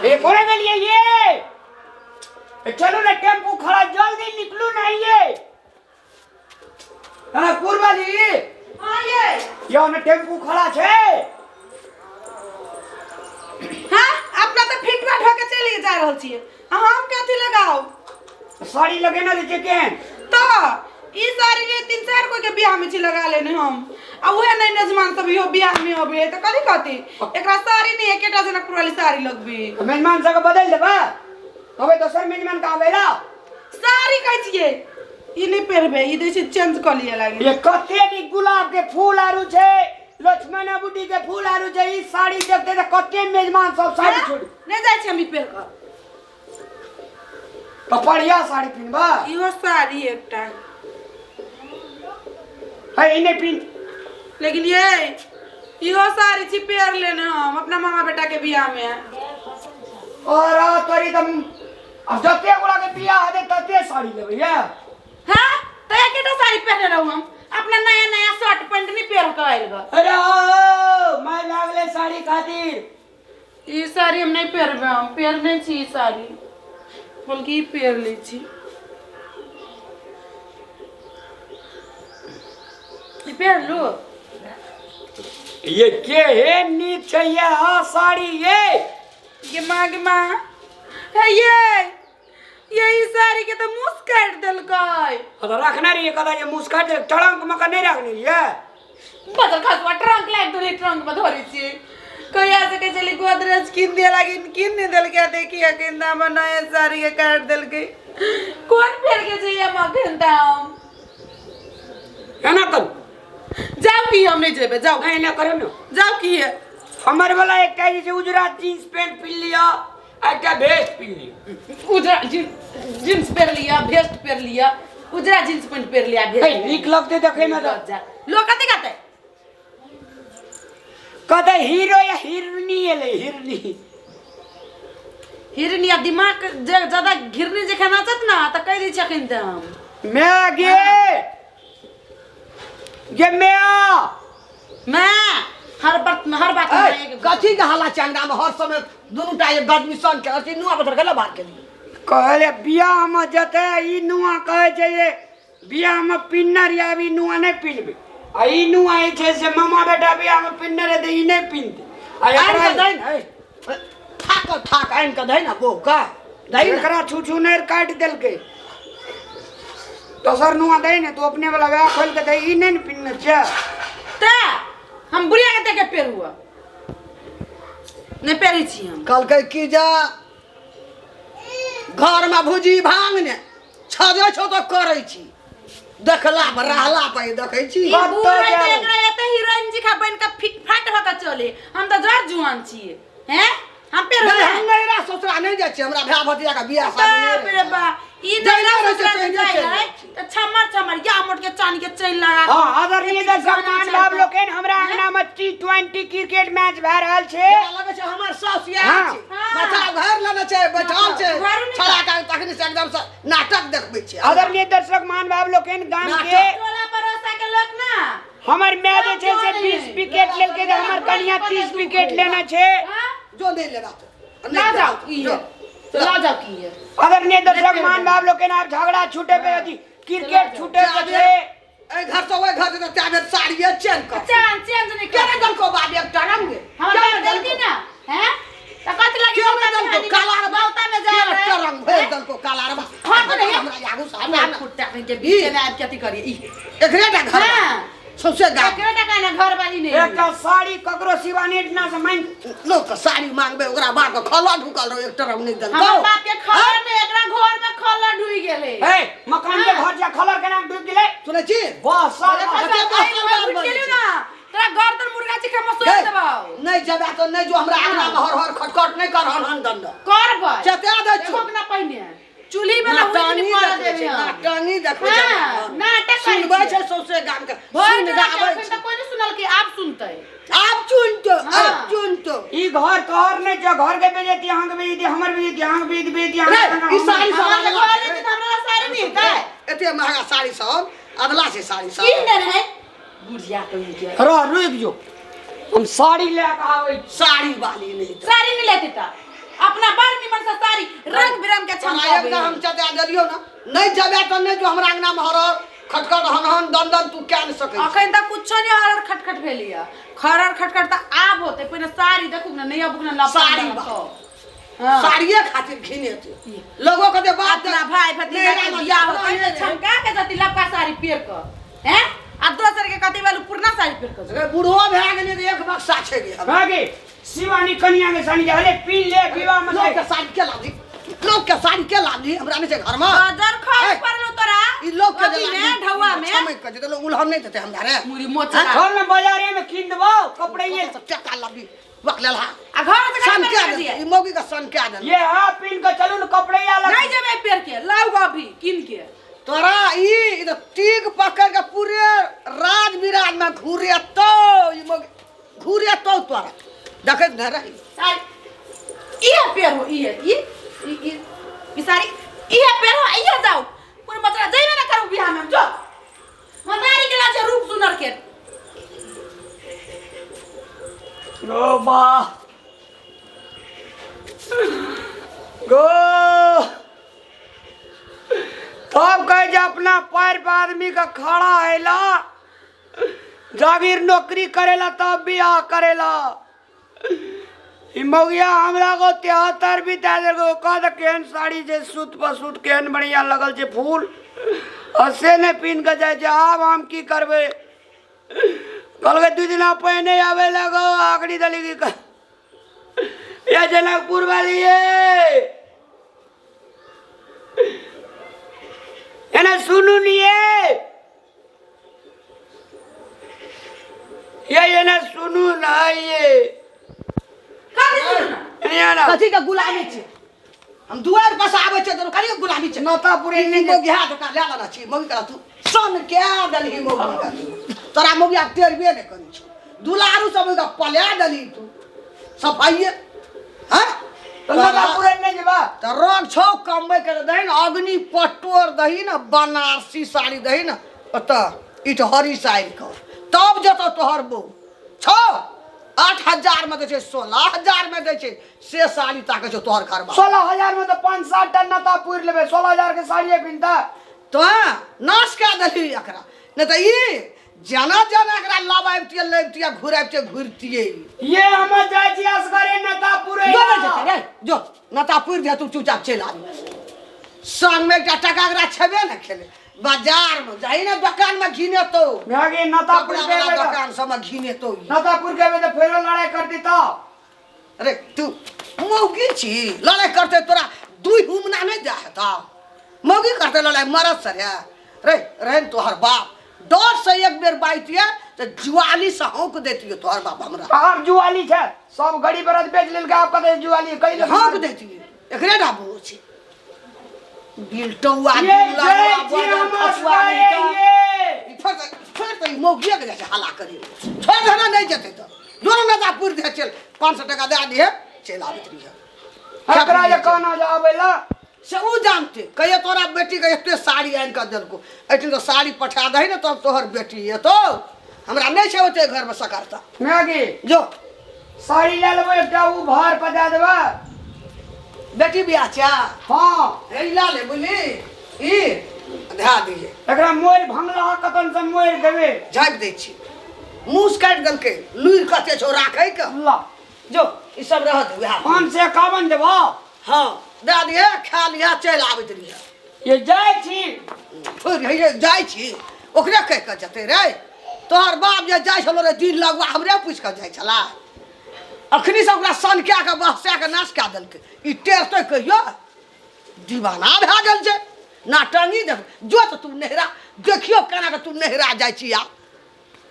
ये कोने के लिए ये चलो ना टेम्पो खड़ा जल्दी निकलो ना ये ना पूर्वा जी हां ये ना टेम्पो खड़ा छे हां अपना तो फिटवाट होके चली जा रहल छिए हम कथि लगाओ साड़ी लगे ना दे के तो ई साड़ी ले 3-4 कोई के बियाह में छी लगा लेने हम आ उहे नहीं नजमान सब हो बियाह में होबे त कथि कहती एकरा साड़ी नहीं एकेटा जनकपुर वाली साड़ी लगबे मेहमान सब बदल देबा तबे दोसर मेहमान का आवेला साड़ी कह छिए ई नहीं पहरबे ई दै छी चेंज कर लिया लागे ये कते नी गुलाब के फूल आरु छे लक्ष्मण बूटी के फूल आरु छे ई साड़ी देखते त कते मेहमान सब साड़ी छोड़ नहीं जाय छी हम ई पहर कर तो बढ़िया साड़ी पिनबा इहो साड़ी एकटा है इने पिन लेकिन ये इहो साड़ी छी पहर लेने हम अपना मामा बेटा के बियाह में और तोरी तुम अब जते गोला के बियाह दे तते साड़ी लेबे या हां तो एकेटा साड़ी पहने रहू हम अपना नया नया शर्ट पैंट नहीं पहन के आइल ग अरे ओ मैं लागले साड़ी खातिर ई साड़ी हम नहीं पहरबे हम पहरने छी ई साड़ी बल्कि पहर ली छी ई पहर लो ये के है नीच चाहिए हां साड़ी ये मां है ये ई साड़ी के तो मुस काट देलकै तो रखना रही कदा ये मुस्काट दे टड़ंक मका नहीं रखनी है बदल खसवा ट्रंक लाग दो ट्रंक में धरी छी कहिया से के चली गोदरेज किन दे लगी किन नहीं देल के देखिए किंदा में नया साड़ी के काट देल के कौन फेर के चाहिए मखनता हम है ना तुम जाओ की हम नहीं जेबे जाओ नहीं ना करो ना जाओ की है हमारे वाला एक टाइप से उजरा जींस पैंट पहन लिया एक वेस्ट पहन लिया उजरा जींस पहन लिया वेस्ट पहन लिया उजरा जींस पैंट पहन लिया भाई निक लगते देखे में तो लोग कते कहते कदा हीरो या हिरनी ले हिरनी हिरनी दिमाग ज्यादा घिरनी जे खाना चाहत ना त कह दी छकिन त हम मैं आगे ये मैं हर बात में कथी के हल्ला चंगा में हर समय दोनों टाइम बदमिशन के अथी नुआ बदर गला बात के कहले बियाह में जते ई नुआ कहे छै ये बियाह में पिन्नर या भी नुआ नहीं पिनबे आ ई नुआ ई छै से मामा बेटा बियाह में पिन्नर दे ई नहीं पिनते आ आइन के दैन है ठाक आइन के दैन को का दैन एकरा छुछु नहीं काट देल के तो सर नुआ दे ने तो अपने वाला वे खोल के दे ई नहीं पिनने छ त हम बुढ़िया के देखे पेर हुआ ने पेरी छी हम कल के की जा घर में भुजी भांग ने छजे छो तो करे छी देखला पर रहला पे देखै छी एकरा एते हीरोइन जी खा बन के फिट फाट होके चले हम त जड़ जुआन छिए हैं हम पेर हम नहीं रा ससुरा नहीं जाय छी हमरा भा भतिया का बियाह शादी रे बा ई दैना त छमर या मोट के चांद के चैन लगा हां आदरणीय दर्शक बाब लोकन हमरा अंगना में T20 क्रिकेट मैच भ रहल छे लगे छे हमर सास या छी बच्चा घर लेने छे बैठल छे छड़ा का तखनी से एकदम से नाटक देखबै छी आदरणीय दर्शक बाब लोकन गांव के टोला परोसा के लोग ना हमर मैच छे से 20 विकेट लेल के हमर कन्या 30 विकेट लेना छे जो नहीं लेना तो ना जाओ की है ला जाओ की है आदरणीय दर्शक बाब लोकन आप झगड़ा छूटे पे अथी क्रिकेट छूटे पे छे ए घर तो ओए घर तो ताबे साड़ी चेंज कर चेंज नहीं केना दल को बाब एक तरंगे हमरा जल्दी ना हैं त कत लगी क्यों काला बावता में जा रहा है तरंग भेज दल को काला रे हां तो नहीं हमरा यागू सामने फुटता के बीच में आप क्या करिए ई एकरे का घर हां सबसे गाँव एकरे का ना घर वाली नहीं एक साड़ी ककरो सिवानेट ना से मान लोग का साड़ी मांगबे ओकरा बार के खला ढुकल रहो एक तरफ नहीं दल हमर बाप के खलर में एकरा घर में खलर ढुई गेले ए मकान के घर जा खलर के नाम डूब गेले सुनै छी वाह साला ना तोरा गर्दन मुर्गा चिखा मसोय दबाओ नहीं जबे तो नहीं जो हमरा आंगना में हर हर खटखट नहीं कर हन दंड कर भाई चते दे देखो ना पहिने चुली में ना टानी हुई मार देबे टानी देखो नाटक सुनबे छै सौसे गाम के सुन गाबै त कोई नहीं सुनल कि आप सुनतै आप चुन तो ई घर कहर ने जो घर के बेजती यहां के बेजती हमर बेजती यहां के बेजती यहां ई साड़ी सब हमरा साड़ी नहीं है एते महंगा साड़ी सब अदला से साड़ी सब किन दे है बुढ़िया कहि के रुक जो हम साड़ी ले के आवे साड़ी वाली नहीं साड़ी नहीं लेते ता तोरा एक हम चटा देलियो ना नहीं जबे तो नहीं जो हमरा अंगना में हरर खटखट हनहन दंदन तू क्या न सकै अखन तक कुछ नहीं हरर खटखट भेलिया खरर खटखट त आब होते पहिने साड़ी देखू ना नहीं अब ना साड़ी साड़िए खातिर घिने थे लोगों के दे बात अपना भाई भतीजा के बियाह होते छमका के जति लपका साड़ी पेर क हैं आ दोसर के कति वालू पुरना साड़ी पेर क रे बुढ़ो भे गेले रे एक बक्सा छे गे भागे शिवानी कन्या के साड़ी हले पी ले विवाह में लोग के साड़ी के लादी लोग के साड़ी के लादी हमरा ने घर में बाजार खाए परलो तोरा ई लोग के ने ढवा में छमे के तो लोग उल्हन नहीं देते हमरा रे मुरी मोचा चल ना बाजारे में किन देबो कपड़े ये सब टका लादी वकलेल हा आ घर से सन कपड़े क्या कर दे दिए ई मोगी का सन क्या दे ये हां पिन के चलू ना कपड़े या नहीं जमे पेर के लाऊ अभी किन के तोरा ई तो टीक पकड़ के पूरे राज विराज में घूरे तो ई मोगी घूरे तो तोरा देखे न रही साड़ी ये पेर हो ई साड़ी ये पेर हो ये जाओ पूरे मचरा जइबे ना करू बियाह में जो मनारी के लाचे रूप सुनर के गो बा गो तब कहे जे अपना पैर पे आदमी का खड़ा हैला जागीर नौकरी करेला तब बियाह करेला ई मौगिया हमरा को 73 भी दे दे गो कद केहन साड़ी जे सूत पर सूत केहन बढ़िया लगल छे फूल हसे ने पिन के जाय जे आब हम की करबे कल के 2 दिन पहने आवे लगो आगड़ी दली की ये जनकपुर वाली ये ना सुनू नहीं ये ना सुनू ना ये ना कथी के गुलामी छे हम दुआर पास आवे छे तो कनी के गुलामी छे नतापुरे नहीं मोगी हाथ का ले लाना छी मोगी करा तू सन क्या दलही मोगी का तोरा मोगी आ तेरबे ने करी छ दुलारू सब का पल्या दली तू सफाई हां नतापुरे नहीं जेबा त रोग छौ कमबै के दही न अग्नि पटोर दही न बनारसी साड़ी दही न अत इटहरी साइड का तब जतो तोहर बो छौ 8000 में दे छे 16000 में दे छे से साड़ी ताके छो तोहर घर में 16000 में तो 5-7 टन नतापुर लेबे 16000 के साड़ी पिनता तो नाश का दली एकरा न त ई जना जना एकरा लाबाइतिया घुराइतिया घुरतिए ये हम जाय छी असगरे नतापुरे जो जते रे जो नतापुर दे तू चुपचाप चल आ संग में एकटा टका एकरा छबे न खेले बाजार में जाई ना दुकान में घिने तो भागे नतापुर कपड़ा के वाला दुकान सब में घिने तो नतापुर के तो फेरो लड़ाई कर दी तो अरे तू मौगी छी लड़ाई करते तोरा दुई हुमना नहीं जाता मौगी करते लड़ाई मरद सर रे रहन तोहर बाप डर से एक बेर बाइतिया तो जुआली से हौक देती तोहर बाप हमरा आप जुआली छे सब गड़ी बरद बेच लेल के आप कते जुआली कई हौक देती एकरे डाबो छी बिल्टौआ ये जय जी नमस्कार ये फिर तो मौगिया के जैसे हला करी छोड़ देना नहीं जते तो दोनों नतापुर दे चल 500 टका दे दिए चल आवित रही एकरा जे कहना जावेला से उ जानते कहे तोरा बेटी के एते साड़ी आन के दल को एते तो साड़ी पठा दही ना तब तोहर बेटी है तो हमरा नहीं छे ओते घर में सकारता मैगी जो साड़ी ले लेबो एकटा उ भार पजा देबा बेटी बियाह छा हां हेला ले बोली ई धा दिए एकरा मोर भंगला कतन से मोर देबे झाप दे छी मुंह काट दल के लुर कते छो राखै के अल्लाह जो ई सब रह दे बियाह 551 देबो हां दे दिए खा लिया चल आवित रही ये जाय छी फिर हे जाय छी ओकरे कह के जते रे तोहर बाप जे जाय छलो रे दिन लगवा हमरे पूछ के जाय छला अखनी से ओकरा सन क्या के बहसा के नाश का दल के ई टेर तो कहियो दीवाना भे गेल छे ना टंगी दे जो तो तू नहरा देखियो केना के तू नहरा जाय छी आ